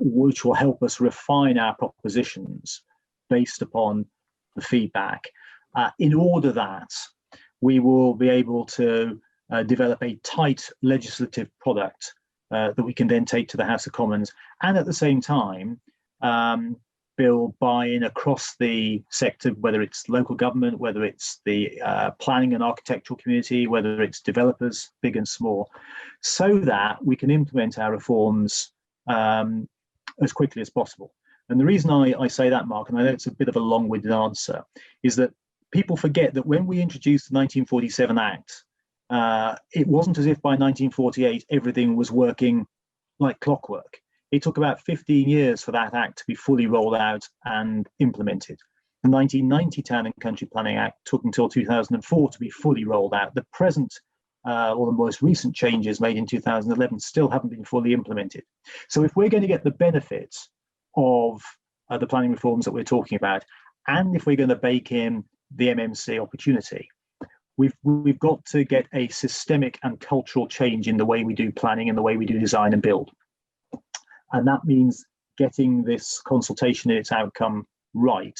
which will help us refine our propositions based upon the feedback, in order that we will be able to develop a tight legislative product that we can then take to the House of Commons, and at the same time build buy-in across the sector, whether it's local government, whether it's the planning and architectural community, whether it's developers, big and small, so that we can implement our reforms as quickly as possible. And the reason I say that, Mark, and I know it's a bit of a long-winded answer, is that people forget that when we introduced the 1947 Act, it wasn't as if by 1948 everything was working like clockwork. It took about 15 years for that Act to be fully rolled out and implemented. The 1990 Town and Country Planning Act took until 2004 to be fully rolled out. The present, or the most recent changes made in 2011 still haven't been fully implemented. So if we're going to get the benefits of the planning reforms that we're talking about, and if we're going to bake in the MMC opportunity, we've got to get a systemic and cultural change in the way we do planning and the way we do design and build. And that means getting this consultation and its outcome right,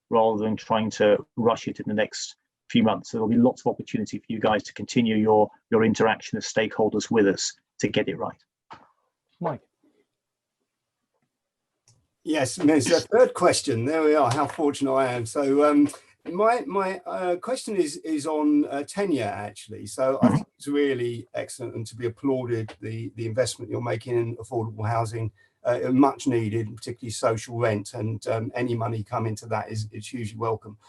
rather than trying to rush it in the next few months. There'll be lots of opportunity for you guys to continue your interaction as stakeholders with us to get it right. Mike. Yes, there's a third question. There we are. How fortunate I am. So my question is on tenure, actually. So I think it's really excellent and to be applauded, the investment you're making in affordable housing, much needed, particularly social rent, and any money coming to that is hugely welcome.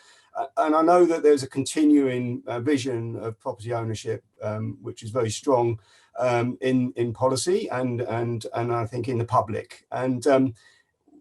And I know that there's a continuing vision of property ownership, which is very strong in policy and I think in the public. And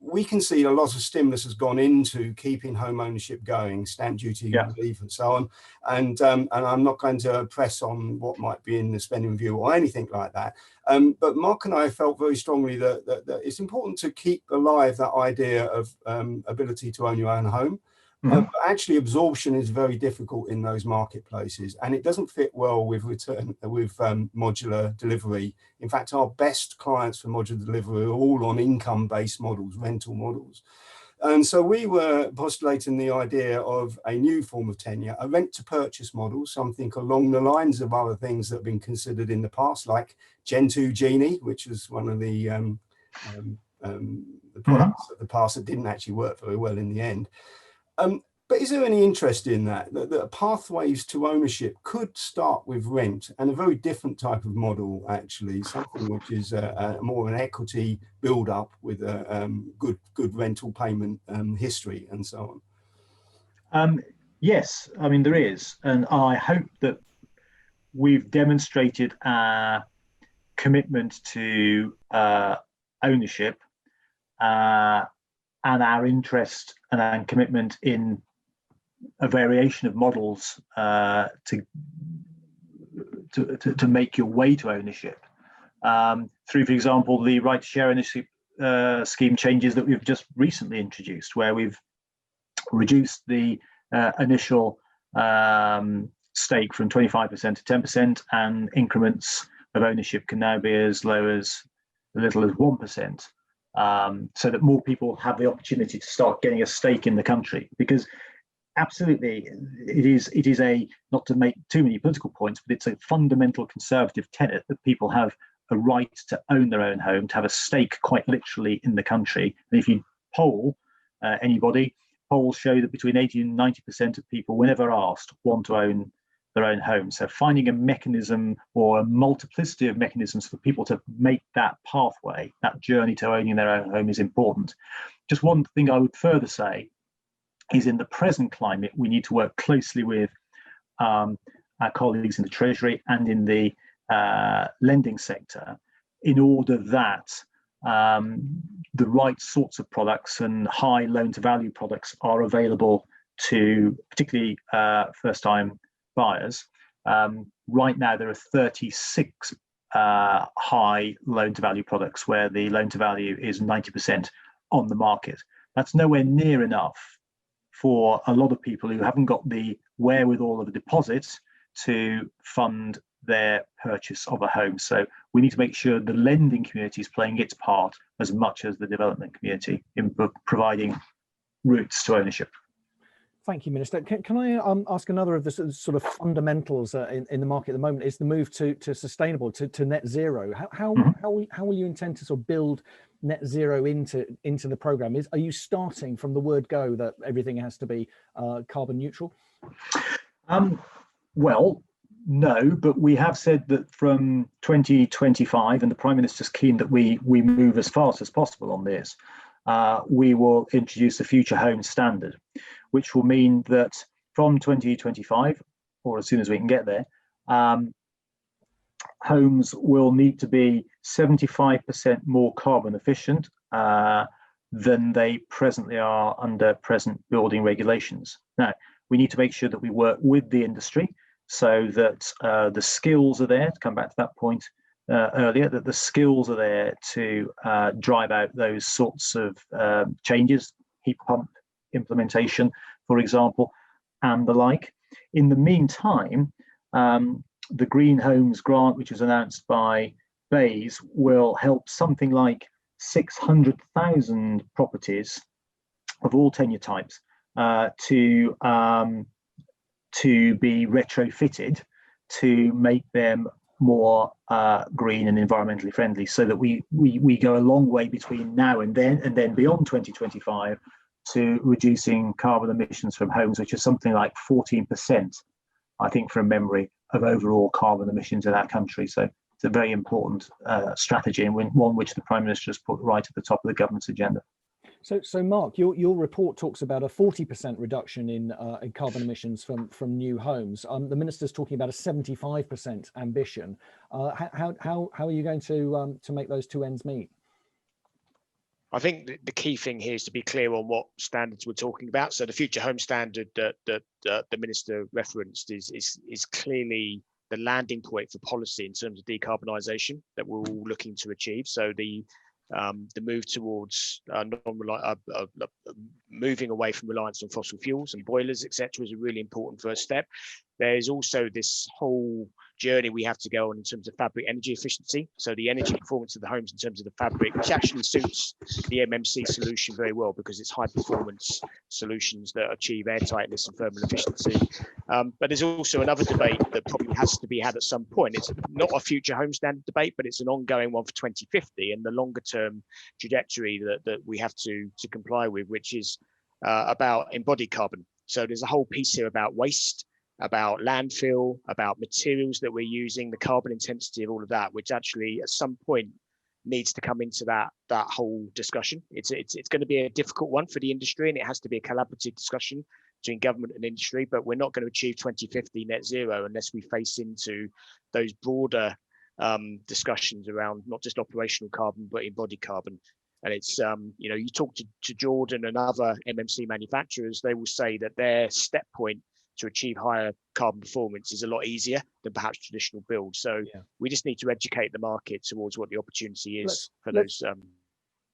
we can see a lot of stimulus has gone into keeping home ownership going, stamp duty relief and so on. And I'm not going to press on what might be in the spending review or anything like that. But Mark and I felt very strongly that it's important to keep alive that idea of ability to own your own home. But actually, absorption is very difficult in those marketplaces, and it doesn't fit well with modular delivery. In fact, our best clients for modular delivery are all on income-based models, rental models. And so we were postulating the idea of a new form of tenure, a rent-to-purchase model, something along the lines of other things that have been considered in the past, like Gen 2 Genie, which was one of the products of the past that didn't actually work very well in the end. But is there any interest in that pathways to ownership could start with rent, and a very different type of model, actually, something which is more an equity build-up with a good rental payment history and so on? Yes, I mean, there is. And I hope that we've demonstrated our commitment to ownership and our interest and commitment in a variation of models to make your way to ownership through, for example, the right to share ownership scheme changes that we've just recently introduced, where we've reduced the initial stake from 25% to 10%, and increments of ownership can now be as low as little as 1%. So that more people have the opportunity to start getting a stake in the country. Because absolutely, it is a, not to make too many political points, but it's a fundamental conservative tenet that people have a right to own their own home, to have a stake quite literally in the country. And if you poll anybody, polls show that between 80 and 90% of people, whenever asked, want to own their own home. So finding a mechanism or a multiplicity of mechanisms for people to make that pathway, that journey to owning their own home, is important. Just one thing I would further say is, in the present climate, we need to work closely with our colleagues in the Treasury and in the lending sector in order that the right sorts of products and high loan-to-value products are available to particularly first-time buyers. Right now, there are 36 high loan-to-value products where the loan-to-value is 90% on the market. That's nowhere near enough for a lot of people who haven't got the wherewithal of a deposit to fund their purchase of a home. So we need to make sure the lending community is playing its part as much as the development community in providing routes to ownership. Thank you, Minister. Can I ask another of the sort of fundamentals in the market at the moment is the move to sustainable, to net zero. How will you intend to sort of build net zero into the programme? Are you starting from the word go that everything has to be carbon neutral? Well, no, but we have said that from 2025, and the Prime Minister's keen that we move as fast as possible on this, we will introduce the Future Home Standard, which will mean that from 2025, or as soon as we can get there, homes will need to be 75% more carbon efficient than they presently are under present building regulations. Now, we need to make sure that we work with the industry so that the skills are there, to come back to that point earlier, that the skills are there to drive out those sorts of changes, heat pump implementation, for example, and the like. In the meantime, the Green Homes Grant, which was announced by Bayes, will help something like 600,000 properties of all tenure types to be retrofitted to make them more green and environmentally friendly, so that we go a long way between now and then beyond 2025 to reducing carbon emissions from homes, which is something like 14%, I think, from memory, of overall carbon emissions in our country. So it's a very important strategy, and one which the Prime Minister has put right at the top of the government's agenda. So Mark, your report talks about a 40% reduction in carbon emissions from new homes. The Minister's talking about a 75% ambition. How are you going to make those two ends meet? I think the key thing here is to be clear on what standards we're talking about. So the Future Home Standard that the Minister referenced is clearly the landing point for policy in terms of decarbonisation that we're all looking to achieve. So the move towards moving away from reliance on fossil fuels and boilers, etc., is a really important first step. There's also this whole journey we have to go on in terms of fabric energy efficiency. So the energy performance of the homes in terms of the fabric, which actually suits the MMC solution very well because it's high performance solutions that achieve airtightness and thermal efficiency. But there's also another debate that probably has to be had at some point. It's not a Future Home Standard debate, but it's an ongoing one for 2050 and the longer term trajectory that we have to comply with, which is about embodied carbon. So there's a whole piece here about waste, about landfill, about materials that we're using, the carbon intensity of all of that, which actually at some point needs to come into that whole discussion. It's going to be a difficult one for the industry, and it has to be a collaborative discussion between government and industry, but we're not going to achieve 2050 net zero unless we face into those broader discussions around not just operational carbon, but embodied carbon. And it's, you talk to Jordan and other MMC manufacturers, they will say that their step point to achieve higher carbon performance is a lot easier than perhaps traditional builds. So we just need to educate the market towards what the opportunity is for those.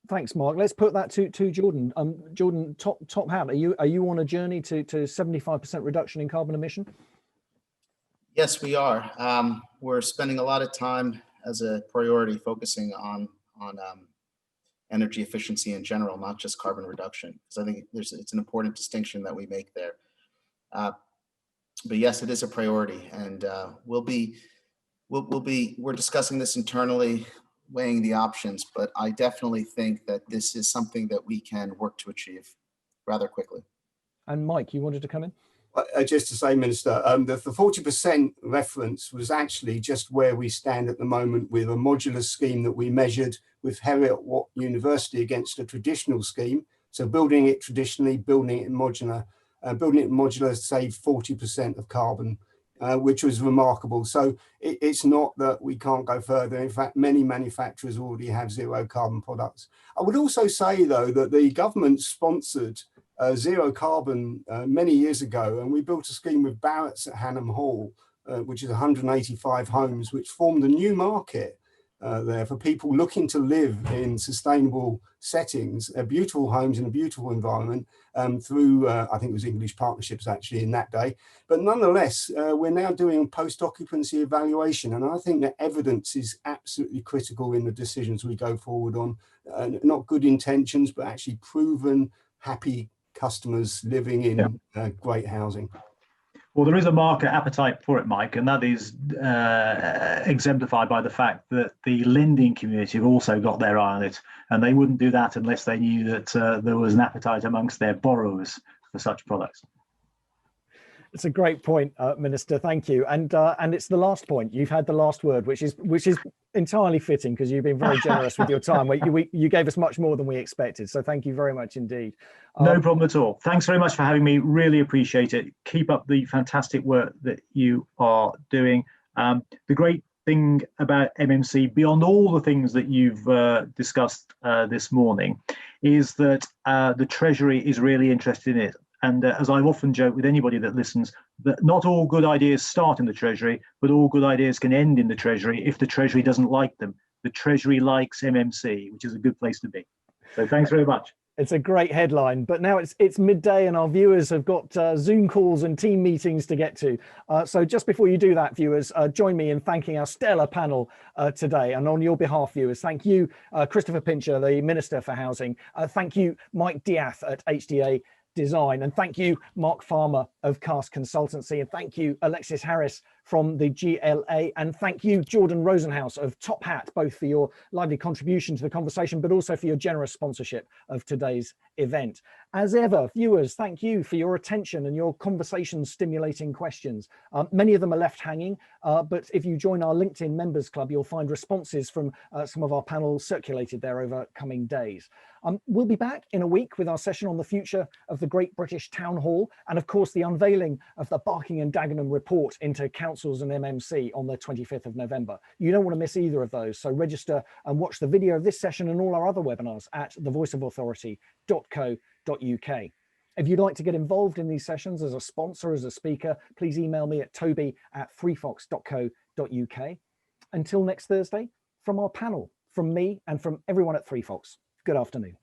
Thanks, Mark. Let's put that to Jordan. Jordan, TopHat, are you on a journey to 75% reduction in carbon emission? Yes, we are. We're spending a lot of time as a priority focusing on energy efficiency in general, not just carbon reduction, because I think it's an important distinction that we make there. But yes, it is a priority, and we're discussing this internally, weighing the options. But I definitely think that this is something that we can work to achieve rather quickly. And Mike, you wanted to come in? Just to say, Minister, the 40% reference was actually just where we stand at the moment with a modular scheme that we measured with Heriot-Watt University against a traditional scheme. So building it traditionally, building it in modular saved 40% of carbon, which was remarkable. So it's not that we can't go further. In fact, many manufacturers already have zero carbon products. I would also say, though, that the government sponsored zero carbon many years ago, and we built a scheme with Barratt's at Hannam Hall, which is 185 homes, which formed a new market there for people looking to live in sustainable settings, beautiful homes in a beautiful environment through, I think it was English Partnerships actually in that day. But nonetheless, we're now doing post-occupancy evaluation, and I think that evidence is absolutely critical in the decisions we go forward on. Not good intentions, but actually proven, happy customers living in great housing. Well, there is a market appetite for it, Mike, and that is exemplified by the fact that the lending community have also got their eye on it, and they wouldn't do that unless they knew that there was an appetite amongst their borrowers for such products. It's a great point, Minister. Thank you. And it's the last point. You've had the last word, which is entirely fitting because you've been very generous with your time. You gave us much more than we expected. So thank you very much indeed. No problem at all. Thanks very much for having me. Really appreciate it. Keep up the fantastic work that you are doing. The great thing about MMC, beyond all the things that you've discussed this morning, is that the Treasury is really interested in it. And as I've often joked with anybody that listens, that not all good ideas start in the Treasury, but all good ideas can end in the Treasury if the Treasury doesn't like them. The Treasury likes MMC, which is a good place to be. So thanks very much. It's a great headline, but now it's midday and our viewers have got Zoom calls and team meetings to get to. So just before you do that, viewers, join me in thanking our stellar panel today. And on your behalf, viewers, thank you, Christopher Pincher, the Minister for Housing. Thank you, Mike Diath at HDA Design, and thank you, Mark Farmer of Cast Consultancy, and thank you, Alexis Harris from the GLA, and thank you, Jordan Rosenhaus of TopHat, both for your lively contribution to the conversation, but also for your generous sponsorship of today's event. As ever, viewers, thank you for your attention and your conversation-stimulating questions. Many of them are left hanging, but if you join our LinkedIn Members Club, you'll find responses from some of our panels circulated there over coming days. We'll be back in a week with our session on the future of the Great British Town Hall, and of course the unveiling of the Barking and Dagenham report into councils and MMC on the 25th of November. You don't want to miss either of those, so register and watch the video of this session and all our other webinars at thevoiceofauthority.co.uk. If you'd like to get involved in these sessions as a sponsor, as a speaker, please email me at toby@3fox.co.uk. Until next Thursday, from our panel, from me and from everyone at 3Fox, good afternoon.